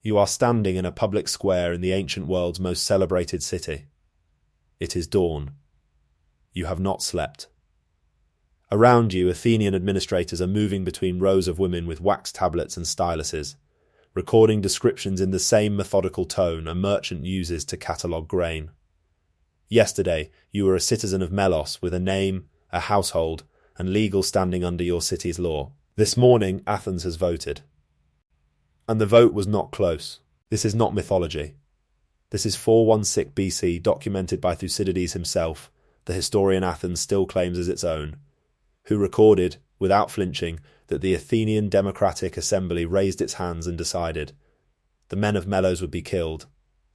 You are standing in a public square in the ancient world's most celebrated city. It is dawn. You have not slept. Around you, Athenian administrators are moving between rows of women with wax tablets and styluses, recording descriptions in the same methodical tone a merchant uses to catalogue grain. Yesterday, you were a citizen of Melos with a name, a household, and legal standing under your city's law. This morning, Athens has voted. And the vote was not close. This is not mythology. This is 416 BC, documented by Thucydides himself, the historian Athens still claims as its own, who recorded, without flinching, that the Athenian Democratic Assembly raised its hands and decided the men of Melos would be killed,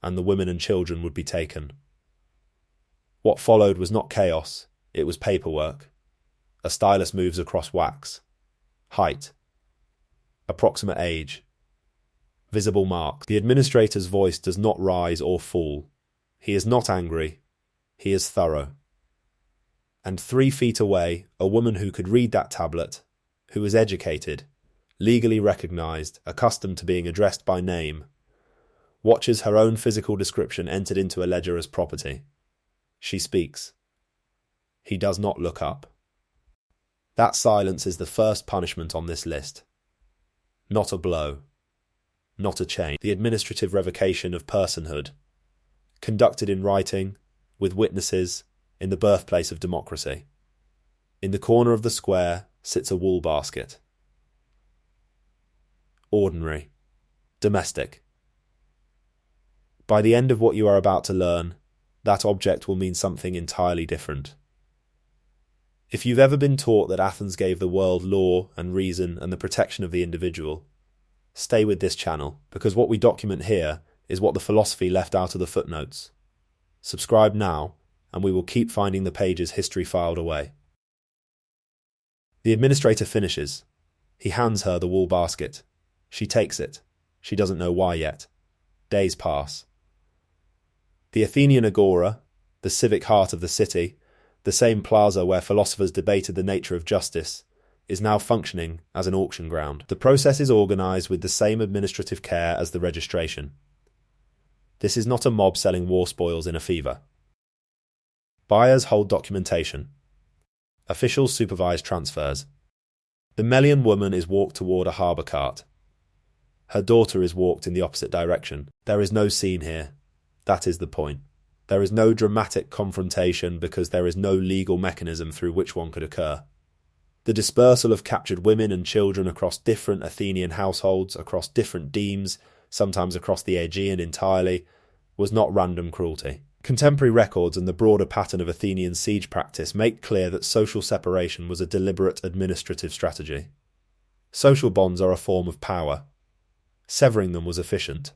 and the women and children would be taken. What followed was not chaos, it was paperwork. A stylus moves across wax. Height. Approximate age. Visible marks. The administrator's voice does not rise or fall. He is not angry. He is thorough. And 3 feet away, a woman who could read that tablet, who was educated, legally recognised, accustomed to being addressed by name, watches her own physical description entered into a ledger as property. She speaks. He does not look up. That silence is the first punishment on this list. Not a blow. Not a chain. The administrative revocation of personhood, conducted in writing, with witnesses, in the birthplace of democracy. In the corner of the square sits a wool basket. Ordinary. Domestic. By the end of what you are about to learn, that object will mean something entirely different. If you've ever been taught that Athens gave the world law and reason and the protection of the individual, stay with this channel, because what we document here is what the philosophy left out of the footnotes. Subscribe now, and we will keep finding the pages history filed away. The administrator finishes. He hands her the wool basket. She takes it. She doesn't know why yet. Days pass. The Athenian agora, the civic heart of the city, the same plaza where philosophers debated the nature of justice, is now functioning as an auction ground. The process is organised with the same administrative care as the registration. This is not a mob selling war spoils in a fever. Buyers hold documentation. Officials supervise transfers. The Melian woman is walked toward a harbour cart. Her daughter is walked in the opposite direction. There is no scene here. That is the point. There is no dramatic confrontation because there is no legal mechanism through which one could occur. The dispersal of captured women and children across different Athenian households, across different demes, sometimes across the Aegean entirely, was not random cruelty. Contemporary records and the broader pattern of Athenian siege practice make clear that social separation was a deliberate administrative strategy. Social bonds are a form of power. Severing them was efficient.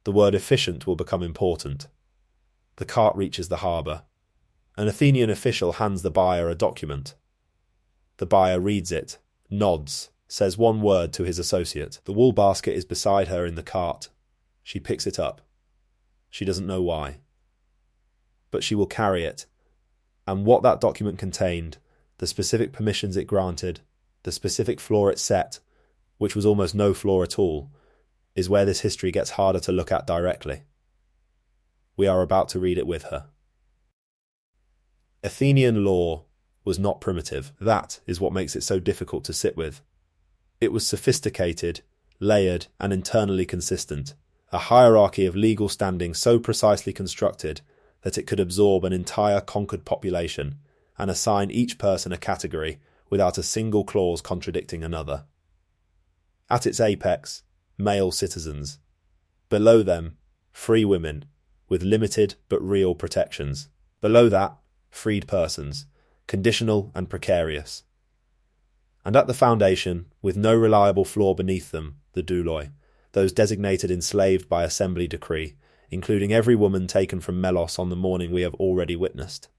The word efficient will become important. The cart reaches the harbour. An Athenian official hands the buyer a document. The buyer reads it, nods, says one word to his associate. The wool basket is beside her in the cart. She picks it up. She doesn't know why. But she will carry it, and what that document contained, the specific permissions it granted, the specific flaw it set, which was almost no flaw at all, is where this history gets harder to look at directly. We are about to read it with her. Athenian law was not primitive. That is what makes it so difficult to sit with. It was sophisticated, layered, and internally consistent, a hierarchy of legal standing so precisely constructed that it could absorb an entire conquered population and assign each person a category without a single clause contradicting another. At its apex, male citizens. Below them, free women, with limited but real protections. Below that, freed persons, conditional and precarious. And at the foundation, with no reliable floor beneath them, the douloi, those designated enslaved by assembly decree, including every woman taken from Melos on the morning we have already witnessed.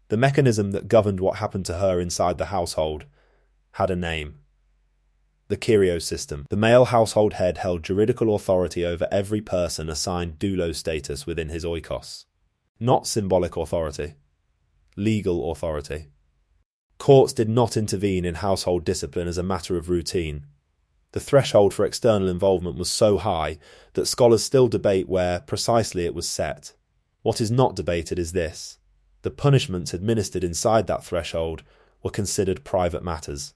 The mechanism that governed what happened to her inside the household had a name. The Kyrios system. The male household head held juridical authority over every person assigned doulos status within his oikos. Not symbolic authority. Legal authority. Courts did not intervene in household discipline as a matter of routine. The threshold for external involvement was so high that scholars still debate where precisely it was set. What is not debated is this: the punishments administered inside that threshold were considered private matters.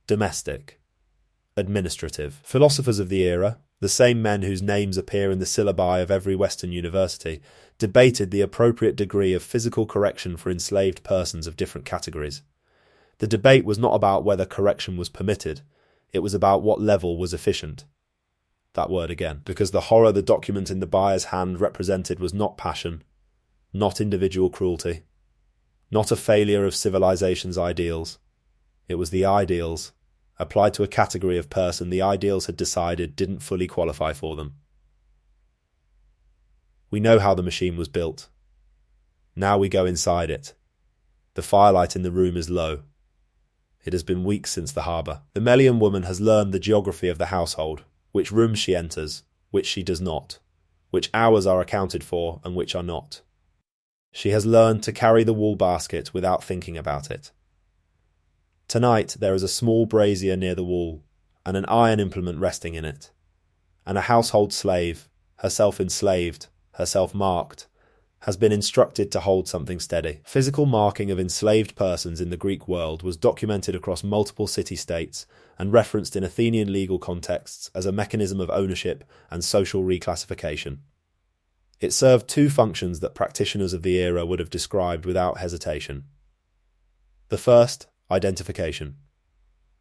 Domestic. Administrative. Philosophers of the era, the same men whose names appear in the syllabi of every Western university, debated the appropriate degree of physical correction for enslaved persons of different categories. The debate was not about whether correction was permitted, it was about what level was efficient. That word again, because the horror the document in the buyer's hand represented was not passion, not individual cruelty, not a failure of civilization's ideals. It was the ideals, applied to a category of person the ideals had decided didn't fully qualify for them. We know how the machine was built. Now we go inside it. The firelight in the room is low. It has been weeks since the harbour. The Melian woman has learned the geography of the household, which rooms she enters, which she does not, which hours are accounted for and which are not. She has learned to carry the wool basket without thinking about it. Tonight there is a small brazier near the wall, and an iron implement resting in it, and a household slave, herself enslaved, herself marked, has been instructed to hold something steady. Physical marking of enslaved persons in the Greek world was documented across multiple city-states and referenced in Athenian legal contexts as a mechanism of ownership and social reclassification. It served two functions that practitioners of the era would have described without hesitation. The first, identification.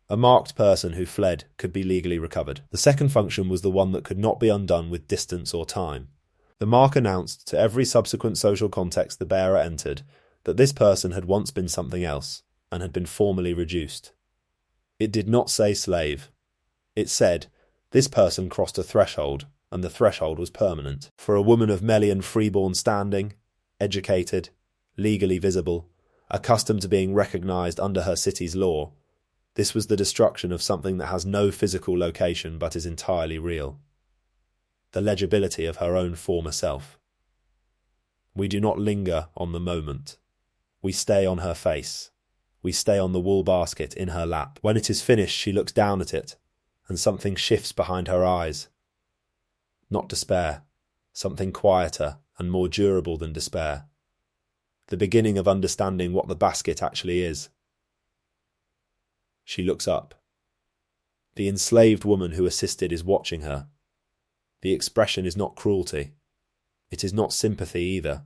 A marked person who fled could be legally recovered. The second function was the one that could not be undone with distance or time. The mark announced to every subsequent social context the bearer entered that this person had once been something else and had been formally reduced. It did not say slave. It said, this person crossed a threshold, and the threshold was permanent. For a woman of Melian freeborn standing, educated, legally visible, accustomed to being recognised under her city's law, this was the destruction of something that has no physical location but is entirely real. The legibility of her own former self. We do not linger on the moment. We stay on her face. We stay on the wool basket in her lap. When it is finished, she looks down at it, and something shifts behind her eyes. Not despair, something quieter and more durable than despair. The beginning of understanding what the basket actually is. She looks up. The enslaved woman who assisted is watching her. The expression is not cruelty. It is not sympathy either.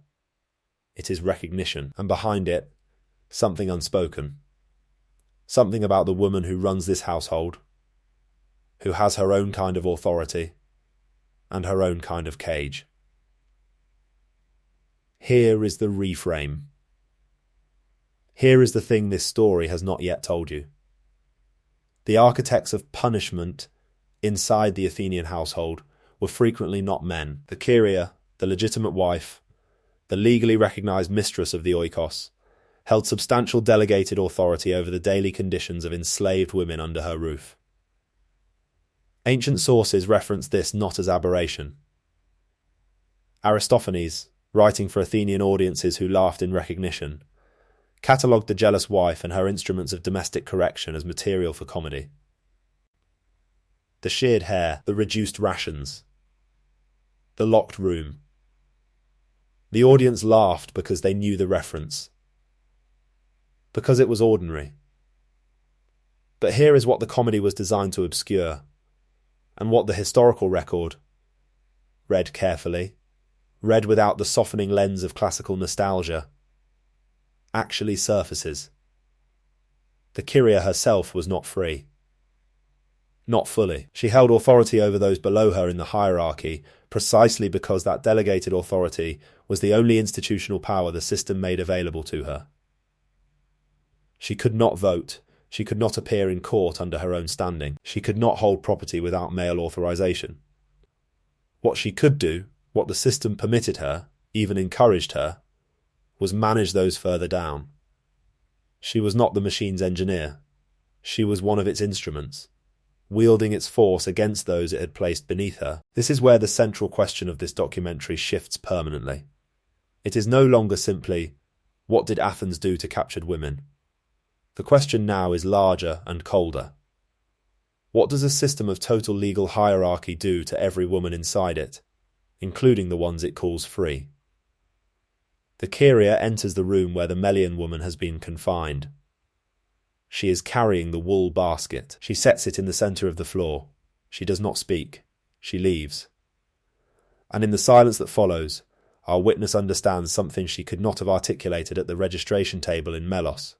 It is recognition, and behind it, something unspoken. Something about the woman who runs this household, who has her own kind of authority, and her own kind of cage. Here is the reframe. Here is the thing this story has not yet told you. The architects of punishment inside the Athenian household were frequently not men. The Kyria, the legitimate wife, the legally recognised mistress of the oikos, held substantial delegated authority over the daily conditions of enslaved women under her roof. Ancient sources reference this not as aberration. Aristophanes, writing for Athenian audiences who laughed in recognition, catalogued the jealous wife and her instruments of domestic correction as material for comedy. The sheared hair, the reduced rations, the locked room. The audience laughed because they knew the reference, because it was ordinary. But here is what the comedy was designed to obscure, and what the historical record, read carefully, read without the softening lens of classical nostalgia, actually surfaces. The Kyria herself was not free. Not fully. She held authority over those below her in the hierarchy precisely because that delegated authority was the only institutional power the system made available to her. She could not vote. She could not appear in court under her own standing. She could not hold property without male authorization. What she could do, what the system permitted her, even encouraged her, was manage those further down. She was not the machine's engineer. She was one of its instruments, wielding its force against those it had placed beneath her. This is where the central question of this documentary shifts permanently. It is no longer simply, what did Athens do to captured women? The question now is larger and colder. What does a system of total legal hierarchy do to every woman inside it, including the ones it calls free? The Kyria enters the room where the Melian woman has been confined. She is carrying the wool basket. She sets it in the centre of the floor. She does not speak. She leaves. And in the silence that follows, our witness understands something she could not have articulated at the registration table in Melos,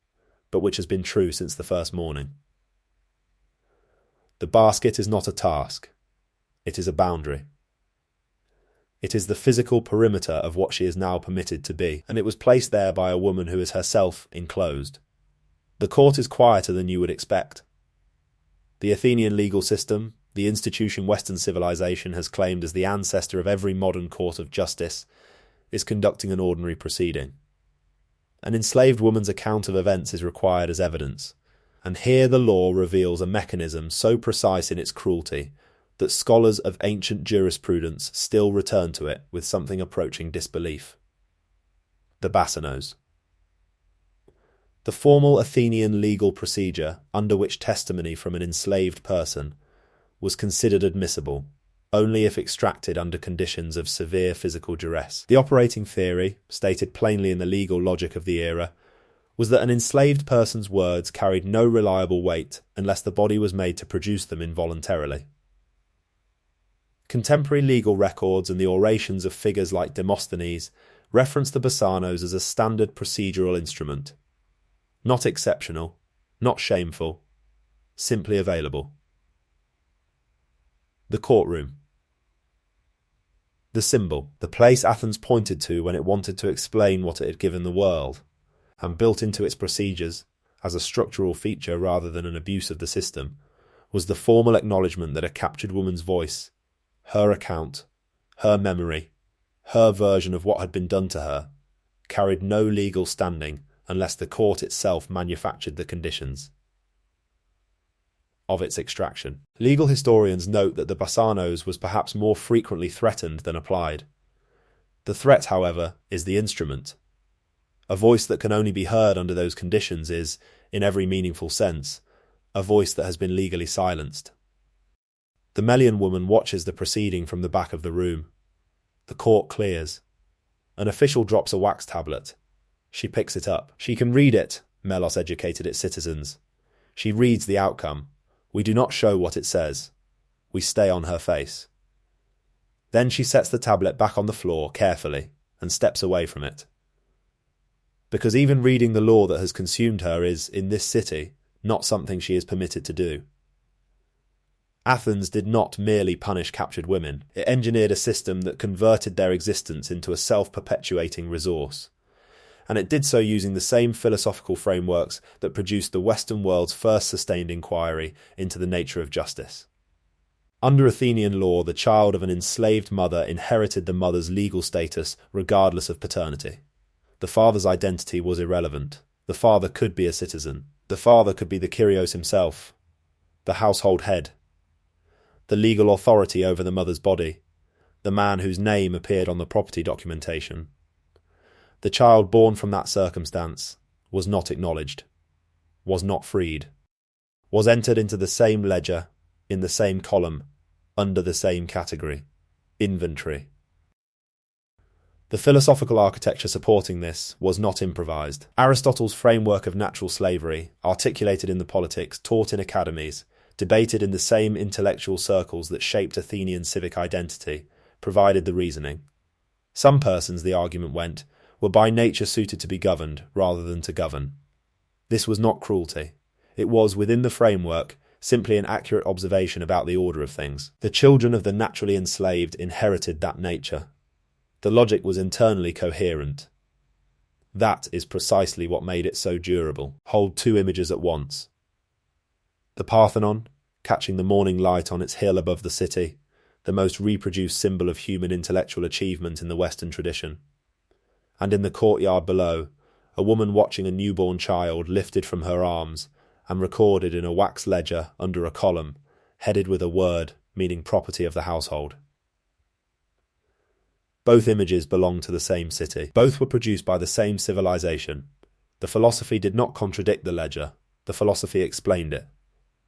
but which has been true since the first morning. The basket is not a task. It is a boundary. It is the physical perimeter of what she is now permitted to be, and it was placed there by a woman who is herself enclosed. The court is quieter than you would expect. The Athenian legal system, the institution Western civilization has claimed as the ancestor of every modern court of justice, is conducting an ordinary proceeding. An enslaved woman's account of events is required as evidence, and here the law reveals a mechanism so precise in its cruelty that scholars of ancient jurisprudence still return to it with something approaching disbelief. The Basanos. The formal Athenian legal procedure under which testimony from an enslaved person was considered admissible only if extracted under conditions of severe physical duress. The operating theory, stated plainly in the legal logic of the era, was that an enslaved person's words carried no reliable weight unless the body was made to produce them involuntarily. Contemporary legal records and the orations of figures like Demosthenes reference the Basanos as a standard procedural instrument. Not exceptional, not shameful, simply available. The courtroom. The symbol, the place Athens pointed to when it wanted to explain what it had given the world, and built into its procedures, as a structural feature rather than an abuse of the system, was the formal acknowledgement that a captured woman's voice, her account, her memory, her version of what had been done to her, carried no legal standing unless the court itself manufactured the conditions of its extraction. Legal historians note that the Basanos was perhaps more frequently threatened than applied. The threat, however, is the instrument. A voice that can only be heard under those conditions is, in every meaningful sense, a voice that has been legally silenced. The Melian woman watches the proceeding from the back of the room. The court clears. An official drops a wax tablet. She picks it up. She can read it, Melos educated its citizens. She reads the outcome. We do not show what it says. We stay on her face. Then she sets the tablet back on the floor carefully and steps away from it. Because even reading the law that has consumed her is, in this city, not something she is permitted to do. Athens did not merely punish captured women. It engineered a system that converted their existence into a self-perpetuating resource. And it did so using the same philosophical frameworks that produced the Western world's first sustained inquiry into the nature of justice. Under Athenian law, the child of an enslaved mother inherited the mother's legal status regardless of paternity. The father's identity was irrelevant. The father could be a citizen. The father could be the Kyrios himself, the household head, the legal authority over the mother's body, the man whose name appeared on the property documentation. The child born from that circumstance was not acknowledged, was not freed, was entered into the same ledger, in the same column, under the same category, inventory. The philosophical architecture supporting this was not improvised. Aristotle's framework of natural slavery, articulated in the politics, taught in academies, debated in the same intellectual circles that shaped Athenian civic identity, provided the reasoning. Some persons, the argument went, were by nature suited to be governed rather than to govern. This was not cruelty. It was, within the framework, simply an accurate observation about the order of things. The children of the naturally enslaved inherited that nature. The logic was internally coherent. That is precisely what made it so durable. Hold two images at once. The Parthenon, catching the morning light on its hill above the city, the most reproduced symbol of human intellectual achievement in the Western tradition. And in the courtyard below, a woman watching a newborn child lifted from her arms and recorded in a wax ledger under a column, headed with a word meaning property of the household. Both images belong to the same city. Both were produced by the same civilization. The philosophy did not contradict the ledger. The philosophy explained it.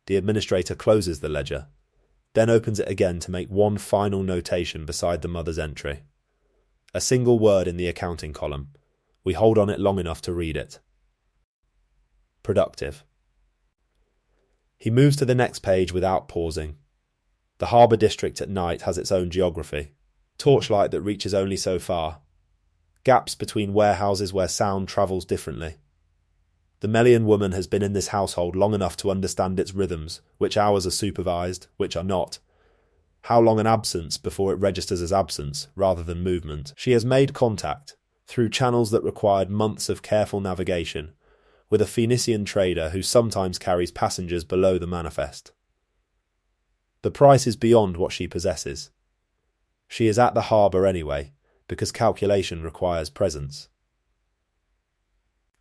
The administrator closes the ledger, then opens it again to make one final notation beside the mother's entry. A single word in the accounting column. We hold on it long enough to read it. Productive. He moves to the next page without pausing. The harbour district at night has its own geography. Torchlight that reaches only so far. Gaps between warehouses where sound travels differently. The Melian woman has been in this household long enough to understand its rhythms, which hours are supervised, which are not. How long an absence before it registers as absence, rather than movement. She has made contact, through channels that required months of careful navigation, with a Phoenician trader who sometimes carries passengers below the manifest. The price is beyond what she possesses. She is at the harbour anyway, because calculation requires presence.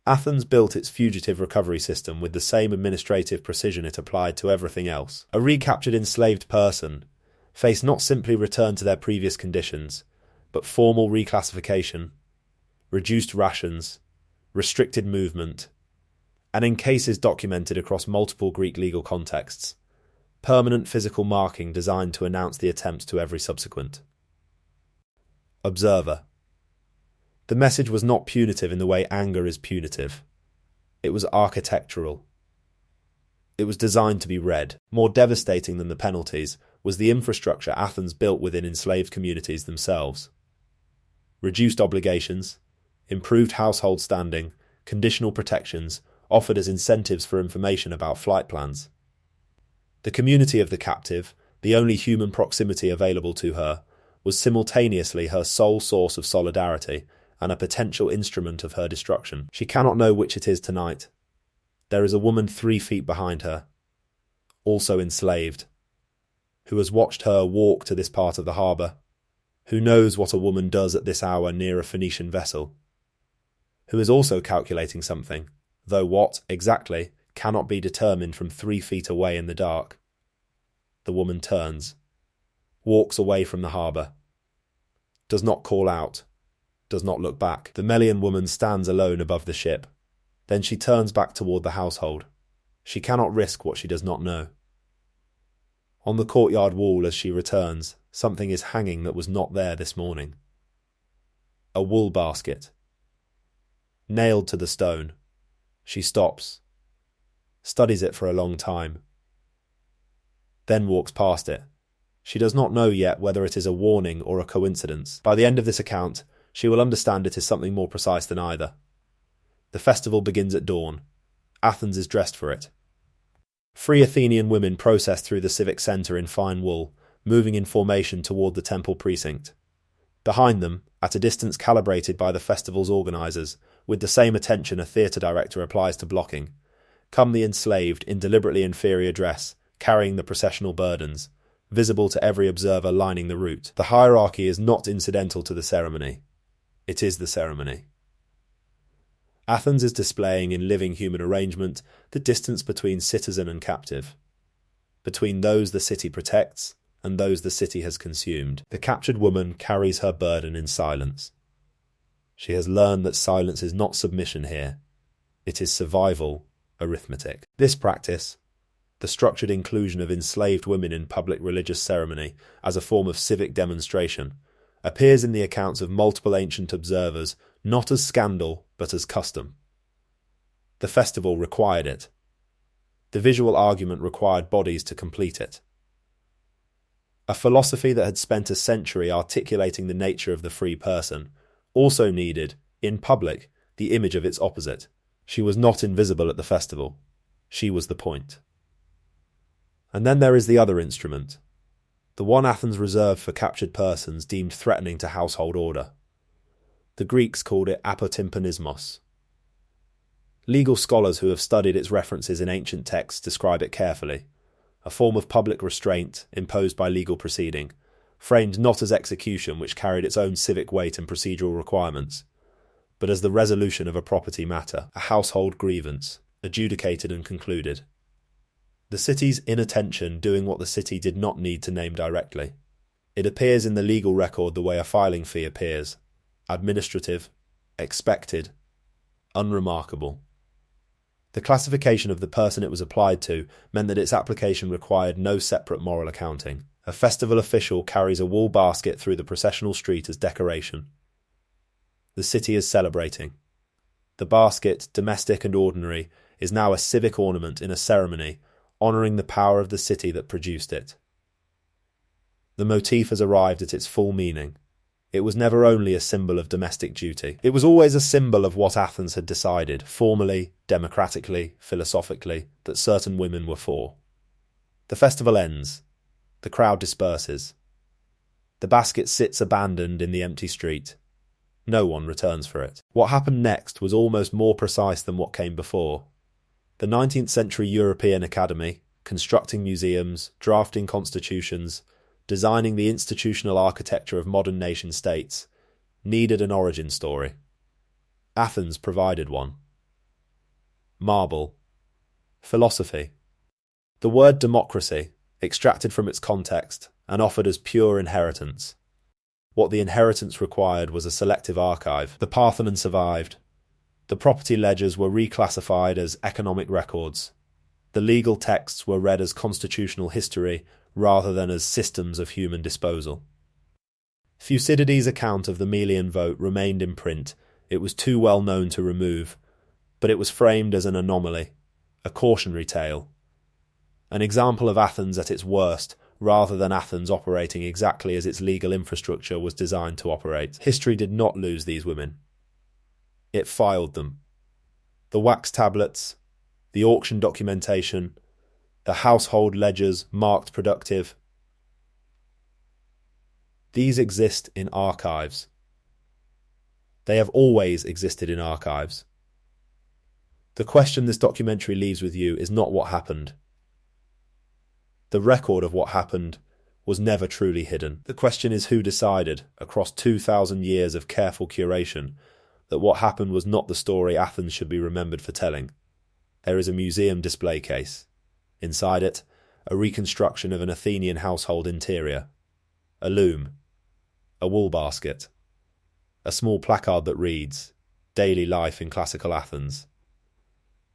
Athens built its fugitive recovery system with the same administrative precision it applied to everything else. A recaptured enslaved person face not simply return to their previous conditions, but formal reclassification, reduced rations, restricted movement, and in cases documented across multiple Greek legal contexts, permanent physical marking designed to announce the attempt to every subsequent. Observer. The message was not punitive in the way anger is punitive. It was architectural. It was designed to be read. More devastating than the penalties was the infrastructure Athens built within enslaved communities themselves. Reduced obligations, improved household standing, conditional protections offered as incentives for information about flight plans. The community of the captive, the only human proximity available to her, was simultaneously her sole source of solidarity and a potential instrument of her destruction. She cannot know which it is tonight. There is a woman 3 feet behind her, also enslaved, who has watched her walk to this part of the harbour, who knows what a woman does at this hour near a Phoenician vessel, who is also calculating something, though what, exactly, cannot be determined from 3 feet away in the dark. The woman turns, walks away from the harbour, does not call out, does not look back. The Melian woman stands alone above the ship. Then she turns back toward the household. She cannot risk what she does not know. On the courtyard wall as she returns, something is hanging that was not there this morning. A wool basket. Nailed to the stone. She stops, studies it for a long time, then walks past it. She does not know yet whether it is a warning or a coincidence. By the end of this account, she will understand it is something more precise than either. The festival begins at dawn. Athens is dressed for it. 3 Athenian women process through the civic centre in fine wool, moving in formation toward the temple precinct. Behind them, at a distance calibrated by the festival's organisers, with the same attention a theatre director applies to blocking, come the enslaved in deliberately inferior dress, carrying the processional burdens, visible to every observer lining the route. The hierarchy is not incidental to the ceremony. It is the ceremony. Athens is displaying in living human arrangement the distance between citizen and captive, between those the city protects and those the city has consumed. The captured woman carries her burden in silence. She has learned that silence is not submission here. It is survival arithmetic. This practice, the structured inclusion of enslaved women in public religious ceremony as a form of civic demonstration, appears in the accounts of multiple ancient observers not as scandal but as custom. The festival required it. The visual argument required bodies to complete it. A philosophy that had spent a century articulating the nature of the free person also needed, in public, the image of its opposite. She was not invisible at the festival. She was the point. And then there is the other instrument, the one Athens reserved for captured persons deemed threatening to household order. The Greeks called it Apotympanismos. Legal scholars who have studied its references in ancient texts describe it carefully, a form of public restraint imposed by legal proceeding, framed not as execution which carried its own civic weight and procedural requirements, but as the resolution of a property matter, a household grievance, adjudicated and concluded. The city's inattention doing what the city did not need to name directly. It appears in the legal record the way a filing fee appears: administrative, expected, unremarkable. The classification of the person it was applied to meant that its application required no separate moral accounting. A festival official carries a wool basket through the processional street as decoration. The city is celebrating. The basket, domestic and ordinary, is now a civic ornament in a ceremony, honouring the power of the city that produced it. The motif has arrived at its full meaning. It was never only a symbol of domestic duty. It was always a symbol of what Athens had decided, formally, democratically, philosophically, that certain women were for. The festival ends. The crowd disperses. The basket sits abandoned in the empty street. No one returns for it. What happened next was almost more precise than what came before. The 19th century European Academy, constructing museums, drafting constitutions, designing the institutional architecture of modern nation-states, needed an origin story. Athens provided one. Marble. Philosophy. The word democracy, extracted from its context and offered as pure inheritance. What the inheritance required was a selective archive. The Parthenon survived. The property ledgers were reclassified as economic records. The legal texts were read as constitutional history rather than as systems of human disposal. Thucydides' account of the Melian vote remained in print. It was too well known to remove, but it was framed as an anomaly, a cautionary tale, an example of Athens at its worst, rather than Athens operating exactly as its legal infrastructure was designed to operate. History did not lose these women. It filed them. The wax tablets, the auction documentation, the household ledgers marked productive. These exist in archives. They have always existed in archives. The question this documentary leaves with you is not what happened. The record of what happened was never truly hidden. The question is who decided, across 2,000 years of careful curation, that what happened was not the story Athens should be remembered for telling. There is a museum display case. Inside it, a reconstruction of an Athenian household interior. A loom. A wool basket. A small placard that reads, "Daily Life in Classical Athens."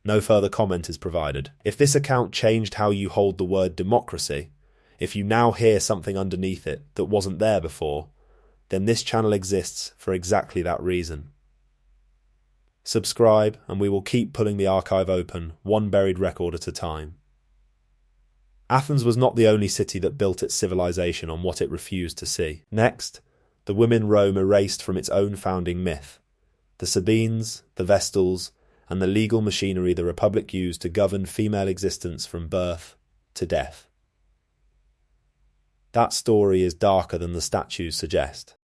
No further comment is provided. If this account changed how you hold the word democracy, if you now hear something underneath it that wasn't there before, then this channel exists for exactly that reason. Subscribe and we will keep pulling the archive open, one buried record at a time. Athens was not the only city that built its civilization on what it refused to see. Next, the women Rome erased from its own founding myth. The Sabines, the Vestals, and the legal machinery the Republic used to govern female existence from birth to death. That story is darker than the statues suggest.